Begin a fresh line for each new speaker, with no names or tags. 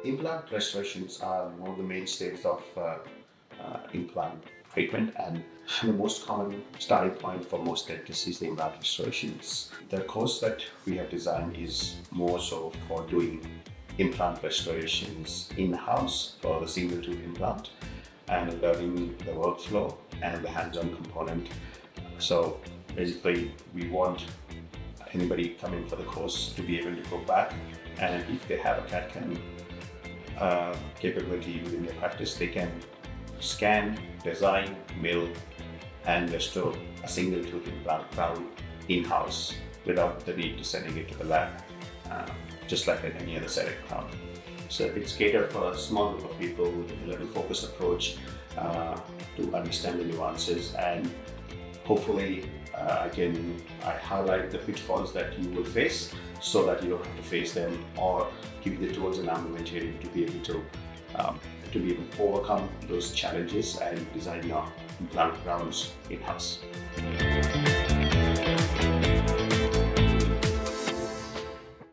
Implant restorations are one of the mainstays of implant treatment, and the most common starting point for most dentists is the implant restorations. The course that we have designed is more so for doing implant restorations in-house for the single tooth implant and learning the workflow and the hands-on component. So basically we want anybody coming for the course to be able to go back, and if they have a CAD/CAM capability within their practice, they can scan, design, mill and restore a single tooth implant crown in-house without the need to sending it to the lab, just like any other CEREC crown. So it's catered for a small group of people with a level focused approach to understand the nuances, and hopefully I highlight the pitfalls that you will face so that you don't have to face them, or give you the tools and armamentarium to be able to overcome those challenges and design your implant crowns in-house.